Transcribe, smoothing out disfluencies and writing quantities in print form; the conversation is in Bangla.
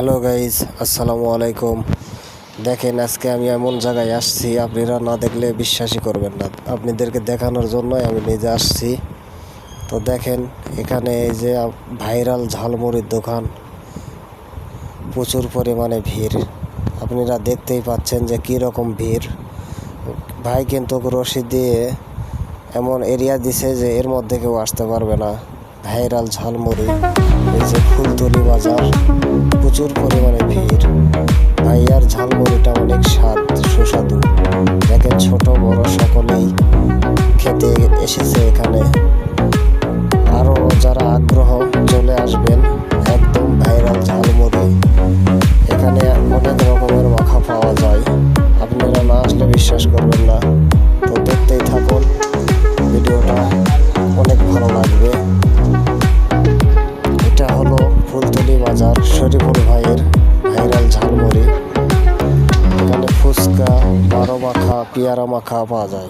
হ্যালো গাইজ, আসসালামু আলাইকুম। দেখেন, আজকে আমি এমন জায়গায় আসছি আপনারা না দেখলে বিশ্বাসই করবেন না। আপনাদেরকে দেখানোর জন্যই আমি নিজে আসছি। তো দেখেন, এখানে এই যে ভাইরাল ঝালমুড়ির দোকান, প্রচুর পরিমাণে ভিড়। আপনারা দেখতেই পাচ্ছেন যে কী রকম ভিড়। ভাই কিন্তু রশি দিয়ে এমন এরিয়া দিছে যে এর মধ্যে কেউ আসতে পারবে না। ভাইরাল ঝালমুড়ি, এই যে ফুলতলি বাজার, প্রচুর পরিমাণে ভিড়। ভাইয়ার ঝালমুড়িটা অনেক সুস্বাদু। দেখেন, ছোট বড় সকলেই খেতে এসেছে এখানে। আরও যারা আগ্রহ, চলে আসবেন। একদম ভাইরাল ঝালমুড়ি। এখানে অনেক রকমের মাখা পাওয়া যায়, আপনারা না আসলে বিশ্বাস করবেন না। তো দেখতেই থাকুন, ভিডিওটা অনেক ভালো লাগবে। এটা হলো ফুলতলি বাজার, শরীফুল ভাইয়ের ভাইরাল ঝালমুড়ি। এখানে ফুচকা, বারো মাখা, পেয়ারা মাখা পাওয়া যায়।